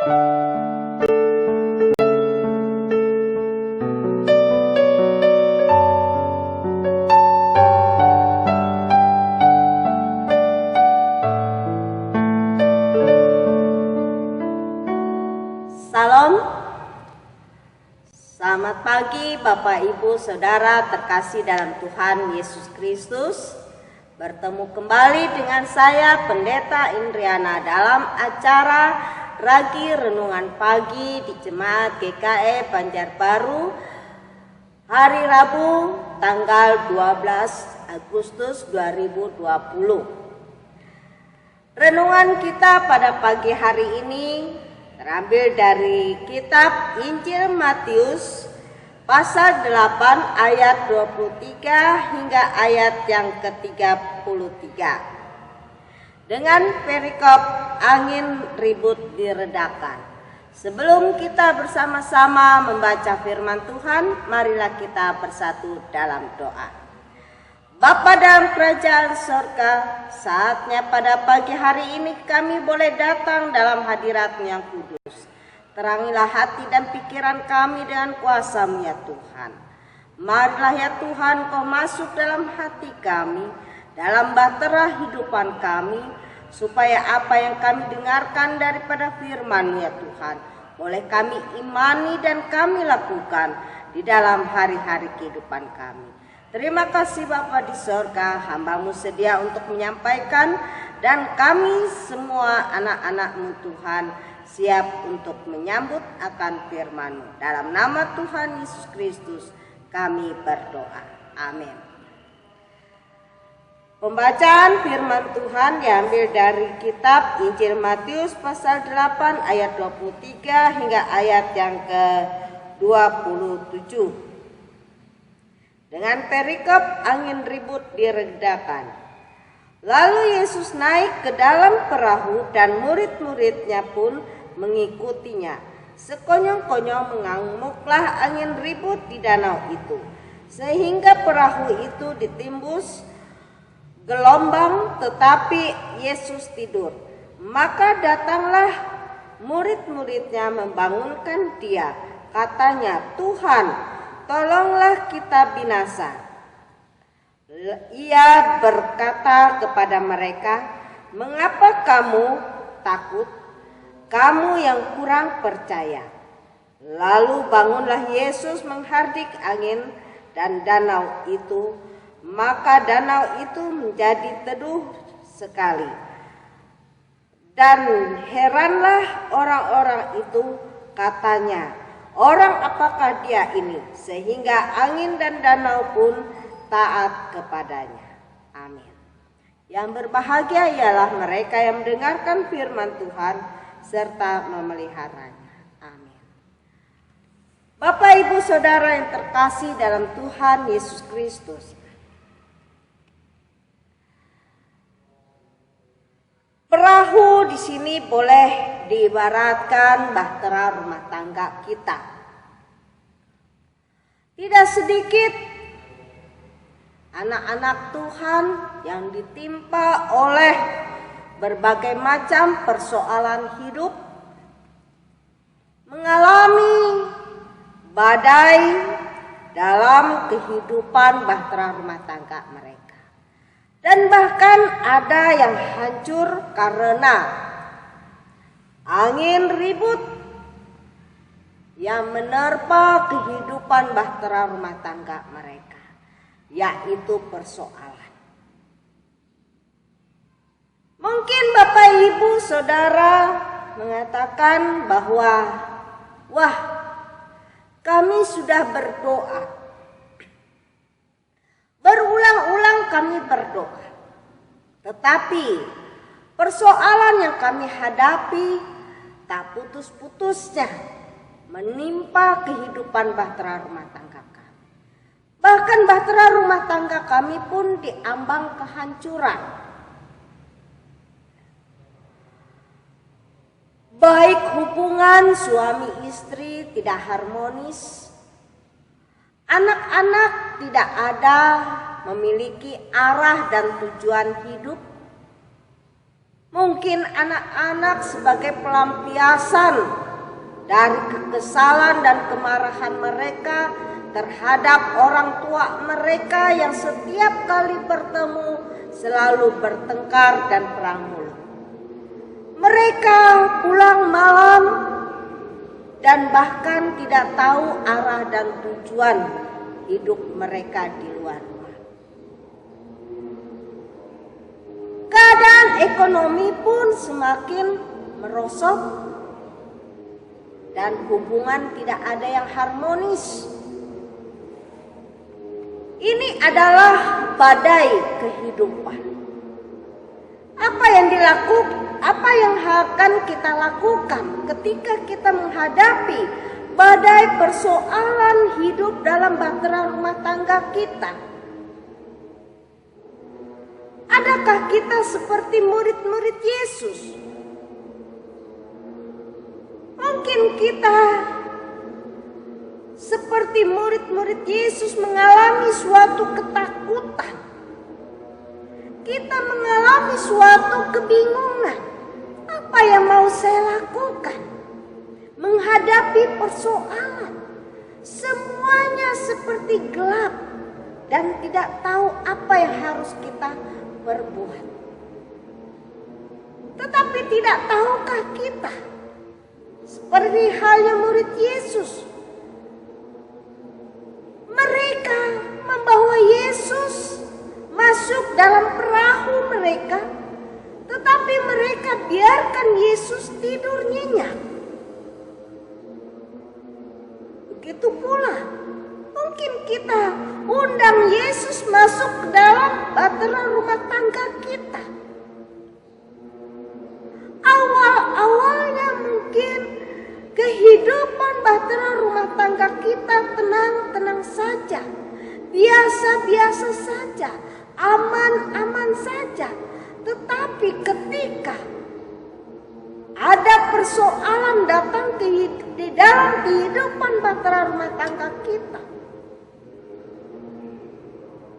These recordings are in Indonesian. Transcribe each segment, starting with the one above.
Salam, selamat pagi Bapak Ibu Saudara terkasih dalam Tuhan Yesus Kristus. Bertemu kembali dengan saya Pendeta Indriana dalam acara Ragi Renungan Pagi di Jemaat GKE Banjarbaru hari Rabu tanggal 12 Agustus 2020. Renungan kita pada pagi hari ini terambil dari kitab Injil Matius pasal 8 ayat 23 hingga ayat yang ke-33. Dengan perikop angin ribut diredakan. Sebelum kita bersama-sama membaca firman Tuhan, marilah kita bersatu dalam doa. Bapa dalam kerajaan surga, saatnya pada pagi hari ini kami boleh datang dalam hadirat-Mu yang kudus. Terangilah hati dan pikiran kami dengan kuasa-Mu ya Tuhan. Marilah ya Tuhan Kau masuk dalam hati kami, dalam bahtera hidupan kami, supaya apa yang kami dengarkan daripada firman-Mu ya Tuhan, boleh kami imani dan kami lakukan di dalam hari-hari kehidupan kami. Terima kasih Bapa di sorga, hamba-Mu sedia untuk menyampaikan dan kami semua anak-anak-Mu Tuhan siap untuk menyambut akan firman-Mu. Dalam nama Tuhan Yesus Kristus kami berdoa. Amin. Pembacaan firman Tuhan diambil dari kitab Injil Matius pasal 8 ayat 23 hingga ayat yang ke-27. Dengan perikop angin ribut diredakan. Lalu Yesus naik ke dalam perahu dan murid-muridnya pun mengikutinya. Sekonyong-konyong mengamuklah angin ribut di danau itu, sehingga perahu itu ditimbus gelombang, tetapi Yesus tidur. Maka datanglah murid-muridnya membangunkan dia. Katanya, Tuhan, tolonglah kita binasa. Ia berkata kepada mereka, mengapa kamu takut, kamu yang kurang percaya? Lalu bangunlah Yesus menghardik angin dan danau itu, maka danau itu menjadi teduh sekali. Dan heranlah orang-orang itu, katanya, orang apakah dia ini, sehingga angin dan danau pun taat kepadanya. Amin. Yang berbahagia ialah mereka yang mendengarkan firman Tuhan serta memeliharanya. Amin. Bapak Ibu Saudara yang terkasih dalam Tuhan Yesus Kristus. Perahu di sini boleh diibaratkan bahtera rumah tangga kita. Tidak sedikit anak-anak Tuhan yang ditimpa oleh berbagai macam persoalan hidup, mengalami badai dalam kehidupan bahtera rumah tangga mereka. Dan bahkan ada yang hancur karena angin ribut yang menerpa kehidupan bahtera rumah tangga mereka, yaitu persoalan. Mungkin Bapak Ibu Saudara mengatakan bahwa, wah, kami sudah berdoa. Berulang-ulang kami berdoa. Tetapi persoalan yang kami hadapi tak putus-putusnya menimpa kehidupan bahtera rumah tangga kami. Bahkan bahtera rumah tangga kami pun diambang kehancuran. Baik hubungan suami istri tidak harmonis, anak-anak tidak ada memiliki arah dan tujuan hidup, Mungkin anak-anak sebagai pelampiasan dari kekesalan dan kemarahan mereka terhadap orang tua mereka yang setiap kali bertemu selalu bertengkar dan perang mulut. Mereka pulang malam dan bahkan tidak tahu arah dan tujuan hidup mereka di luar rumah. Keadaan ekonomi pun semakin merosot dan hubungan tidak ada yang harmonis. Ini adalah badai kehidupan. Apa yang akan kita lakukan ketika kita menghadapi badai persoalan hidup dalam bahtera rumah tangga kita? Adakah kita seperti murid-murid Yesus? Mungkin kita seperti murid-murid Yesus mengalami suatu ketakutan. Kita mengalami suatu kebingungan. Apa yang mau saya lakukan? Menghadapi persoalan. Semuanya seperti gelap dan tidak tahu apa yang harus kita berbuat. Tetapi tidak tahukah kita seperti halnya murid Yesus, mereka membawa Yesus masuk dalam perahu mereka, tetapi mereka biarkan Yesus tidur nyenyak. Begitu pula mungkin kita undang Yesus masuk ke dalam bahtera rumah tangga kita. Awal-awalnya mungkin kehidupan bahtera rumah tangga kita tenang-tenang saja, biasa-biasa saja, aman-aman saja. Tetapi ketika ada persoalan datang di dalam kehidupan bahtera rumah tangga kita,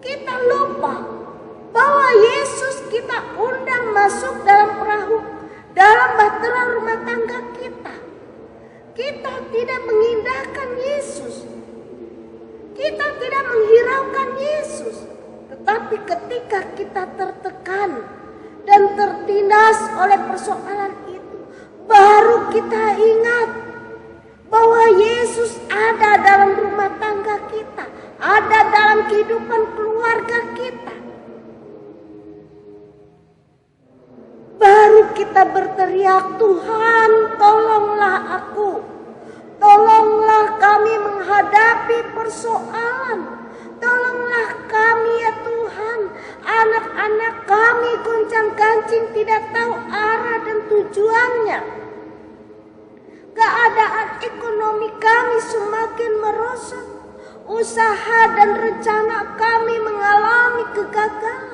kita lupa bahwa Yesus kita undang masuk dalam perahu, dalam bahtera rumah tangga kita. Kita tidak mengindahkan Yesus. Kita tidak menghiraukan Yesus. Tetapi ketika kita tertekan dan tertindas oleh persoalan itu, baru kita ingat bahwa Yesus ada dalam rumah tangga kita, ada dalam kehidupan keluarga kita. Baru kita berteriak, Tuhan tolonglah aku. Tolonglah kami menghadapi persoalan. Tolonglah kami ya Tuhan. Anak-anak kami goncang-gancing tidak tahu arah dan tujuannya. Keadaan ekonomi kami semakin merosot. Usaha dan rencana kami mengalami kegagalan.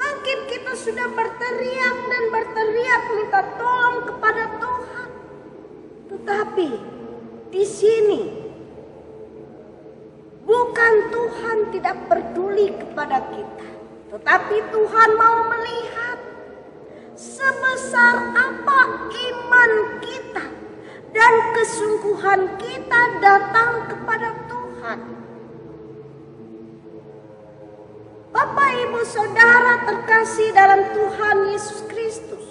Mungkin kita sudah berteriak dan berteriak minta tolong kepada Tuhan. Tetapi di sini bukan Tuhan tidak peduli kepada kita, tetapi Tuhan mau melihat sebesar apa iman kita dan kesungguhan kita datang kepada Tuhan. Bapak, Ibu, Saudara terkasih dalam Tuhan Yesus Kristus,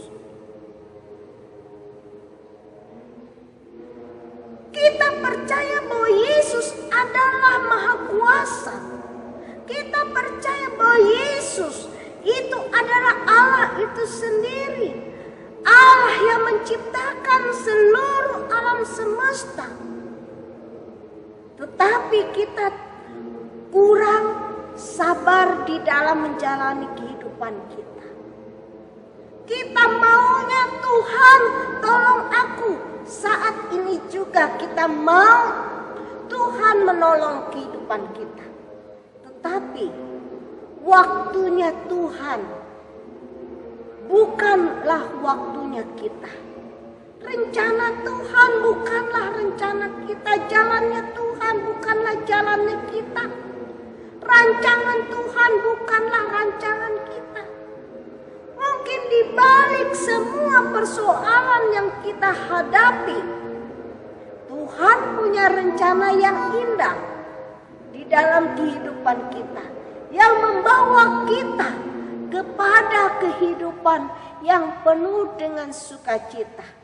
kita percaya bahwa Yesus adalah Maha Kuasa. Kita percaya bahwa Yesus itu adalah Allah itu sendiri. Allah yang menciptakan seluruh alam semesta. Tetapi kita kurang sabar di dalam menjalani kehidupan kita. Kita maunya Tuhan tolong aku. Saat ini juga kita mau Tuhan menolong kehidupan kita. Tetapi waktunya Tuhan bukanlah waktunya kita. Rencana Tuhan bukanlah rencana kita. Jalannya Tuhan bukanlah jalannya kita. Rancangan Tuhan bukanlah rancangan kita. Mungkin di balik semua persoalan yang kita hadapi, Tuhan punya rencana yang indah di dalam kehidupan kita, yang membawa kita kepada kehidupan yang penuh dengan sukacita.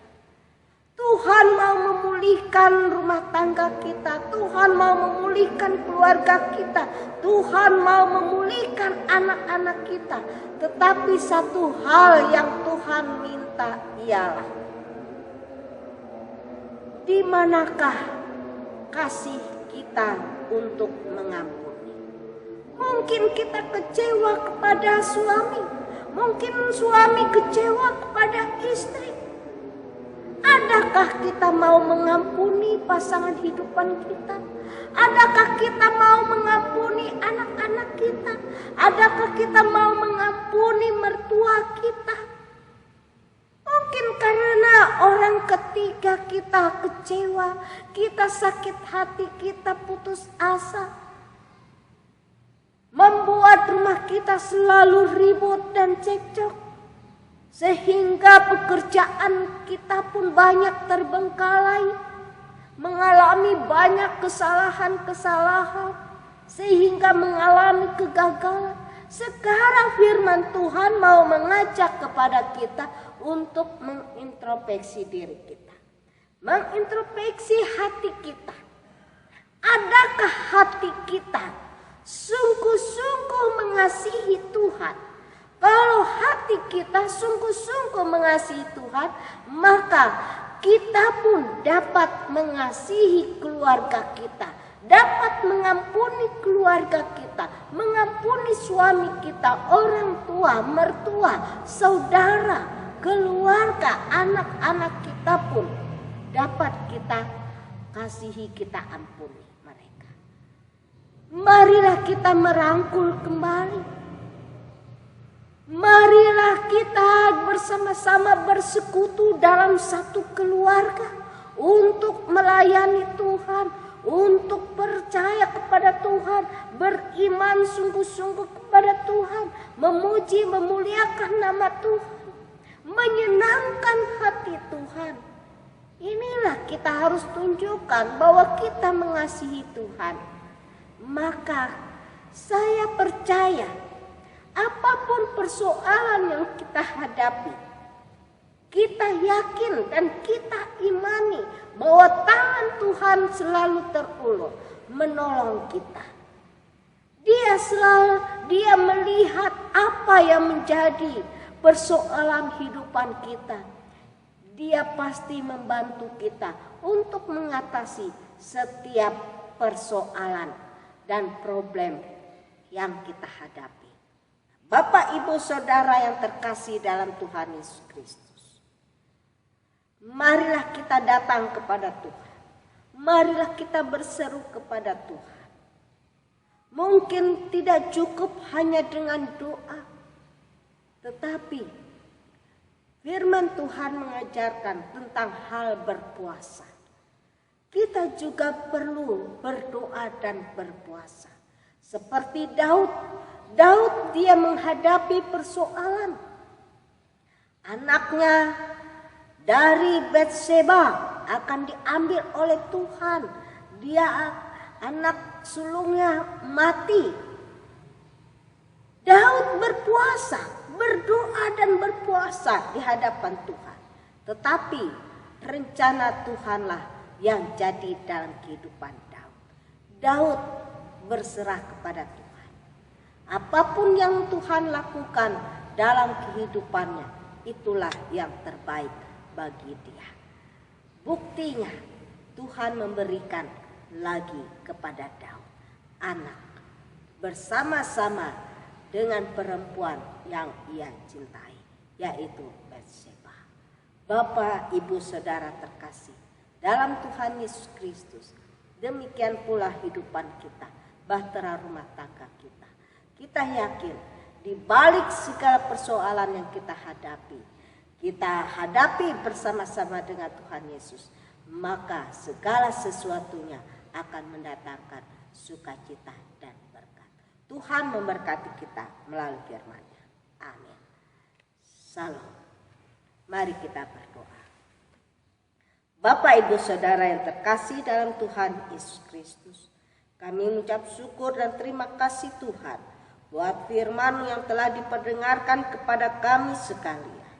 Tuhan mau memulihkan rumah tangga kita, Tuhan mau memulihkan keluarga kita, Tuhan mau memulihkan anak-anak kita. Tetapi satu hal yang Tuhan minta ialah, di manakah kasih kita untuk mengampuni? Mungkin kita kecewa kepada suami, mungkin suami kecewa kepada istri. Adakah kita mau mengampuni pasangan hidupan kita? Adakah kita mau mengampuni anak-anak kita? Adakah kita mau mengampuni mertua kita? Mungkin karena orang ketiga kita kecewa, kita sakit hati, kita putus asa, membuat rumah kita selalu ribut dan cekcok, sehingga pekerjaan kita pun banyak terbengkalai, mengalami banyak kesalahan-kesalahan, sehingga mengalami kegagalan. Sekarang firman Tuhan mau mengajak kepada kita untuk mengintrospeksi diri kita, mengintrospeksi hati kita. Adakah hati kita sungguh-sungguh mengasihi Tuhan? Kalau hati kita sungguh-sungguh mengasihi Tuhan, maka kita pun dapat mengasihi keluarga kita, dapat mengampuni keluarga kita, mengampuni suami kita, orang tua, mertua, saudara, keluarga, anak-anak kita pun dapat kita kasihi, kita ampuni mereka. Marilah kita merangkul kembali. Marilah kita bersama-sama bersekutu dalam satu keluarga untuk melayani Tuhan, untuk percaya kepada Tuhan, beriman sungguh-sungguh kepada Tuhan, memuji, memuliakan nama Tuhan, menyenangkan hati Tuhan. Inilah kita harus tunjukkan bahwa kita mengasihi Tuhan. Maka saya percaya, apapun persoalan yang kita hadapi, kita yakin dan kita imani bahwa tangan Tuhan selalu terulur menolong kita. Dia melihat apa yang menjadi persoalan kehidupan kita. Dia pasti membantu kita untuk mengatasi setiap persoalan dan problem yang kita hadapi. Bapak, Ibu, Saudara yang terkasih dalam Tuhan Yesus Kristus, marilah kita datang kepada Tuhan. Marilah kita berseru kepada Tuhan. Mungkin tidak cukup hanya dengan doa, tetapi firman Tuhan mengajarkan tentang hal berpuasa. Kita juga perlu berdoa dan berpuasa. Seperti Daud dia menghadapi persoalan. Anaknya dari Batseba akan diambil oleh Tuhan. Dia anak sulungnya mati. Daud berpuasa, berdoa dan berpuasa di hadapan Tuhan. Tetapi rencana Tuhanlah yang jadi dalam kehidupan Daud. Daud berserah kepada Tuhan. Apapun yang Tuhan lakukan dalam kehidupannya, itulah yang terbaik bagi dia. Buktinya, Tuhan memberikan lagi kepada Daud anak bersama-sama dengan perempuan yang ia cintai, yaitu Batseba. Bapak, Ibu, Saudara terkasih dalam Tuhan Yesus Kristus, demikian pula hidupan kita, bahtera rumah tangga kita. Kita yakin di balik segala persoalan yang kita hadapi bersama-sama dengan Tuhan Yesus, maka segala sesuatunya akan mendatangkan sukacita dan berkat. Tuhan memberkati kita melalui firman-Nya. Amin. Salam. Mari kita berdoa. Bapak, Ibu, Saudara yang terkasih dalam Tuhan Yesus Kristus, kami mengucap syukur dan terima kasih Tuhan buat firman yang telah diperdengarkan kepada kami sekalian.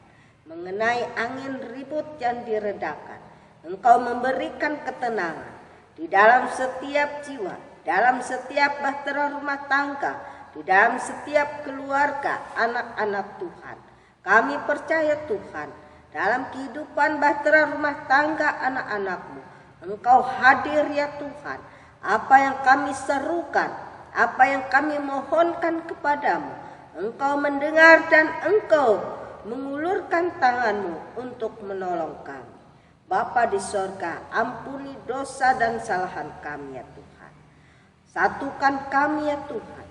Mengenai angin ribut yang diredakan, Engkau memberikan ketenangan di dalam setiap jiwa, dalam setiap bahtera rumah tangga, di dalam setiap keluarga anak-anak Tuhan. Kami percaya Tuhan, dalam kehidupan bahtera rumah tangga anak-anak-Mu, Engkau hadir ya Tuhan. Apa yang kami serukan, apa yang kami mohonkan kepadamu, Engkau mendengar dan Engkau mengulurkan tangan-Mu untuk menolong kami. Bapa di sorga, ampuni dosa dan kesalahan kami ya Tuhan. Satukan kami ya Tuhan,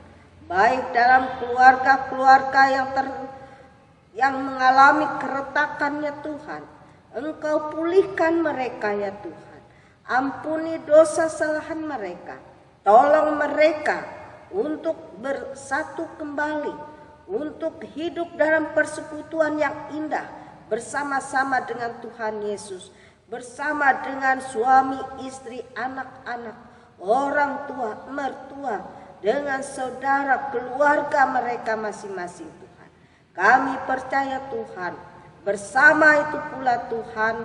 baik dalam keluarga-keluarga yang mengalami keretakan ya Tuhan. Engkau pulihkan mereka ya Tuhan. Ampuni dosa kesalahan mereka. Tolong mereka untuk bersatu kembali, untuk hidup dalam persekutuan yang indah bersama-sama dengan Tuhan Yesus, bersama dengan suami, istri, anak-anak, orang tua, mertua, dengan saudara, keluarga mereka masing-masing Tuhan. Kami percaya Tuhan, bersama itu pula Tuhan,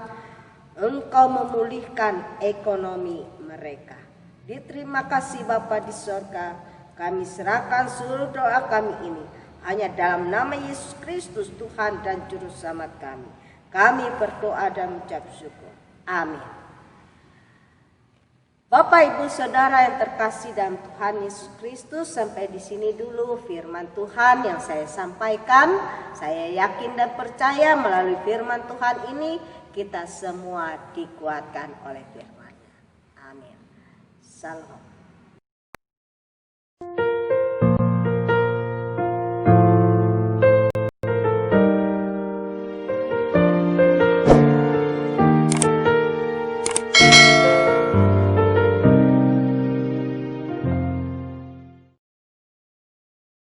Engkau memulihkan ekonomi mereka. Diterima kasih Bapa di sorga, kami serahkan seluruh doa kami ini hanya dalam nama Yesus Kristus Tuhan dan Juru Selamat kami. Kami berdoa dan mengucap syukur. Amin. Bapak, Ibu, Saudara yang terkasih dalam Tuhan Yesus Kristus, sampai di sini dulu firman Tuhan yang saya sampaikan. Saya yakin dan percaya melalui firman Tuhan ini kita semua dikuatkan oleh firman-Nya. Amin. Salam.